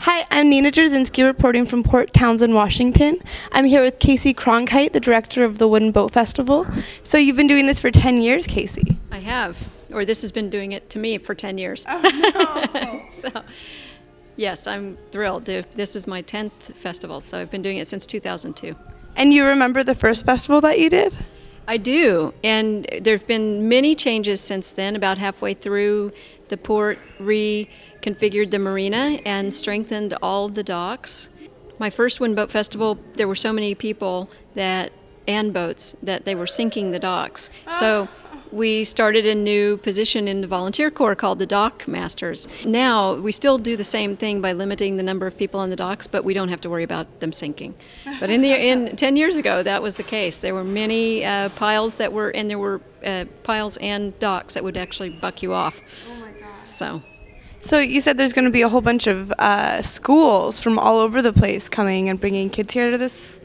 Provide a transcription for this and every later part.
Hi, I'm Nina Jurczynski reporting from Port Townsend, Washington. I'm here with Kaci Cronkhite, the director of the Wooden Boat Festival. So you've been doing this for 10 years, Kaci. I have, or this has been doing it to me for 10 years. Oh, no. So, yes, I'm thrilled. This is my 10th festival, so I've been doing it since 2002. And you remember the first festival that you did? I do, and there have been many changes since then. About halfway through, the port reconfigured the marina and strengthened all the docks. My first Wooden Boat Festival, there were so many people and boats that they were sinking the docks. So we started a new position in the volunteer corps called the Dock Masters. Now we still do the same thing by limiting the number of people on the docks, but we don't have to worry about them sinking. But in 10 years ago, that was the case. There were many piles that were, and there were piles and docks that would actually buck you off. Oh my gosh. So you said there's going to be a whole bunch of schools from all over the place coming and bringing kids here to this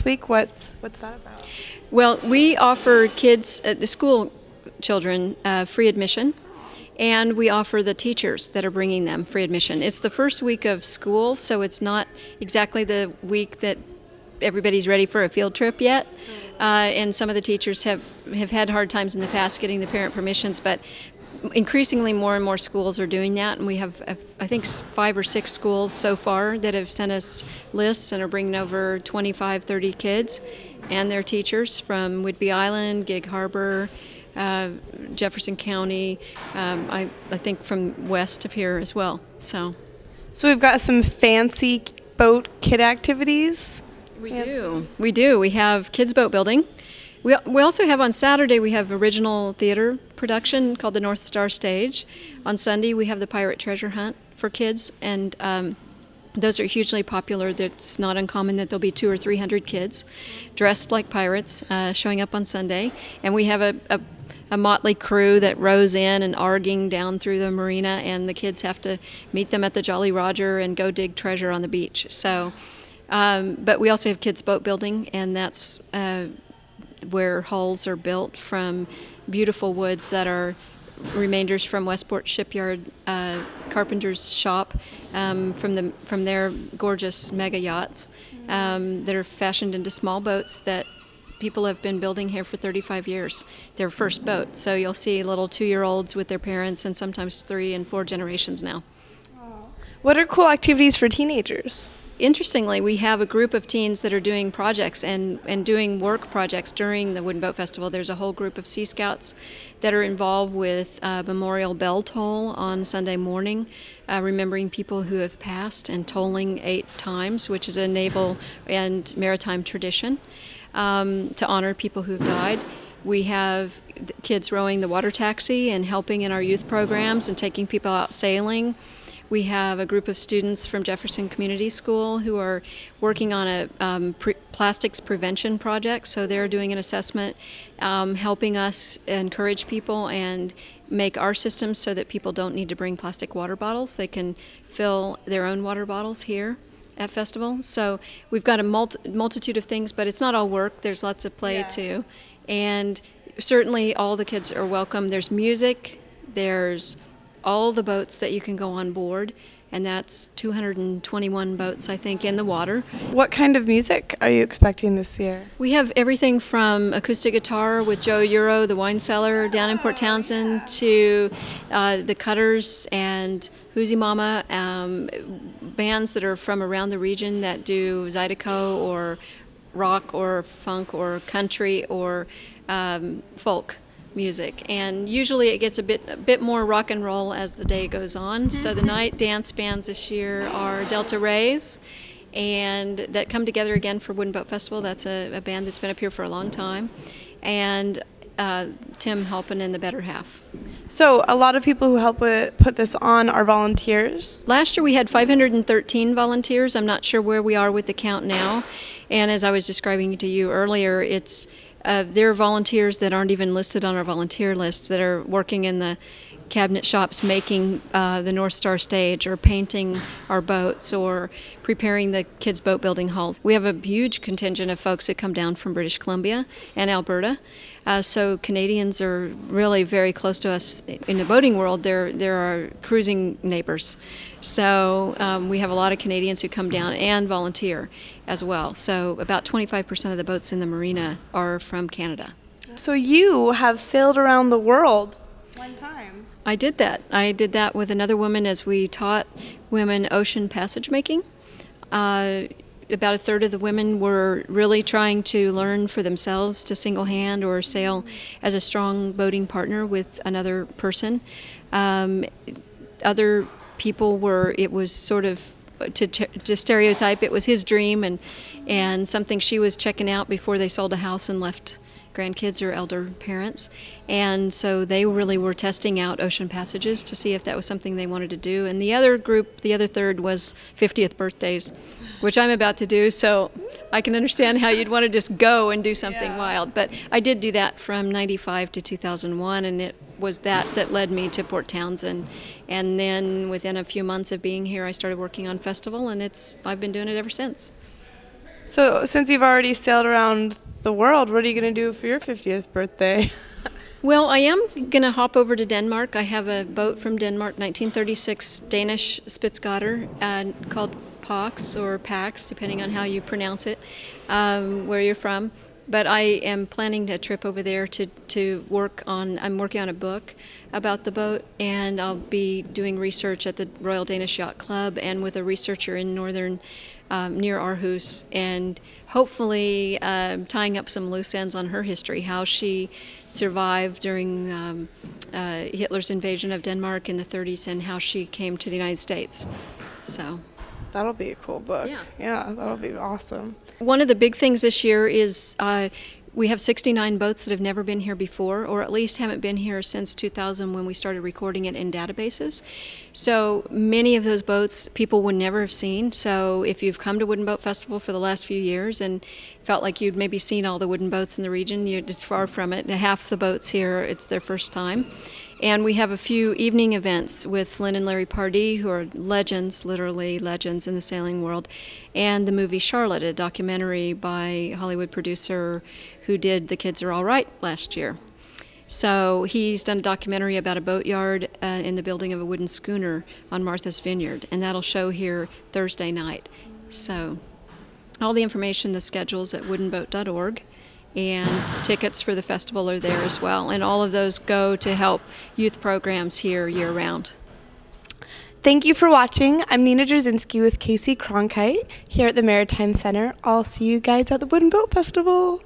week. What's that about? Well, we offer kids, the school children, free admission, and we offer the teachers that are bringing them free admission. It's the first week of school, so it's not exactly the week that everybody's ready for a field trip yet. And some of the teachers have had hard times in the past getting the parent permissions, but increasingly more and more schools are doing that, and we have, I think, 5 or 6 schools so far that have sent us lists and are bringing over 25, 30 kids and their teachers from Whidbey Island, Gig Harbor, Jefferson County, I think from west of here as well. So we've got some fancy boat kid activities. We do. We have kids boat building. We also have on Saturday, we have original theater production called the North Star Stage. On Sunday, we have the Pirate Treasure Hunt for kids, and those are hugely popular. It's not uncommon that there'll be 200 or 300 kids dressed like pirates showing up on Sunday. And we have a motley crew that rows in and arguing down through the marina, and the kids have to meet them at the Jolly Roger and go dig treasure on the beach. So, but we also have kids boat building, and that's where hulls are built from beautiful woods that are remainders from Westport Shipyard Carpenter's shop, from their gorgeous mega yachts that are fashioned into small boats that people have been building here for 35 years, their first boat. So you'll see little 2-year-olds with their parents, and sometimes 3 and 4 generations now. What are cool activities for teenagers? Interestingly, we have a group of teens that are doing projects and doing work projects during the Wooden Boat Festival. There's a whole group of Sea Scouts that are involved with Memorial Bell Toll on Sunday morning, remembering people who have passed, and tolling 8 times, which is a naval and maritime tradition, to honor people who've died. We have kids rowing the water taxi and helping in our youth programs and taking people out sailing. We have a group of students from Jefferson Community School who are working on a plastics prevention project. So they're doing an assessment, helping us encourage people and make our systems so that people don't need to bring plastic water bottles. They can fill their own water bottles here at Festival. So we've got a multitude of things, but it's not all work. There's lots of play too. And certainly all the kids are welcome. There's music, there's all the boats that you can go on board, and that's 221 boats, I think, in the water. What kind of music are you expecting this year? We have everything from acoustic guitar with Joe Euro, the wine cellar down in Port Townsend, to the Cutters and Hoosie Mama, bands that are from around the region that do Zydeco or rock or funk or country or folk music, and usually it gets a bit more rock and roll as the day goes on. So the night dance bands this year are Delta Rays, and that come together again for Wooden Boat Festival. That's a band that's been up here for a long time, and Tim Halpin and the Better Half. So a lot of people who help put this on are volunteers? Last year we had 513 volunteers. I'm not sure where we are with the count now, and as I was describing to you earlier, there are volunteers that aren't even listed on our volunteer list that are working in the cabinet shops making the North Star stage, or painting our boats, or preparing the kids' boat building halls. We have a huge contingent of folks that come down from British Columbia and Alberta. So Canadians are really very close to us. In the boating world, they're our cruising neighbors. So we have a lot of Canadians who come down and volunteer as well. So about 25% of the boats in the marina are from Canada. So you have sailed around the world one time. I did that. I did that with another woman as we taught women ocean passage making. About a third of the women were really trying to learn for themselves to single hand or sail as a strong boating partner with another person. Other people were, it was sort of, to stereotype, it was his dream and something she was checking out before they sold a house and left grandkids or elder parents. And so they really were testing out ocean passages to see if that was something they wanted to do. And the other group, the other third, was 50th birthdays, which I'm about to do, so I can understand how you'd want to just go and do something wild. But I did do that from 95 to 2001, and it was that led me to Port Townsend. And then within a few months of being here, I started working on Festival, and I've been doing it ever since. So since you've already sailed around the world, what are you going to do for your 50th birthday? Well, I am going to hop over to Denmark. I have a boat from Denmark, 1936 Danish Spitsgotter, called Pax or Pax, depending on how you pronounce it, where you're from. But I am planning a trip over there to work on, I'm working on a book about the boat, and I'll be doing research at the Royal Danish Yacht Club and with a researcher in northern, near Aarhus, and hopefully tying up some loose ends on her history, how she survived during Hitler's invasion of Denmark in the 30s and how she came to the United States. So that'll be a cool book. Yeah, that'll be awesome. One of the big things this year is we have 69 boats that have never been here before, or at least haven't been here since 2000 when we started recording it in databases. So many of those boats people would never have seen. So if you've come to Wooden Boat Festival for the last few years and felt like you'd maybe seen all the wooden boats in the region, you're just far from it. Half the boats here, it's their first time. And we have a few evening events with Lynn and Larry Pardee, who are legends, literally legends in the sailing world, and the movie Charlotte, a documentary by Hollywood producer who did The Kids Are All Right last year. So he's done a documentary about a boatyard in the building of a wooden schooner on Martha's Vineyard, and that'll show here Thursday night. So all the information, the schedule's at woodenboat.org. And tickets for the festival are there as well. And all of those go to help youth programs here year-round. Thank you for watching. I'm Nina Jurczynski with Kaci Cronkhite here at the Maritime Center. I'll see you guys at the Wooden Boat Festival.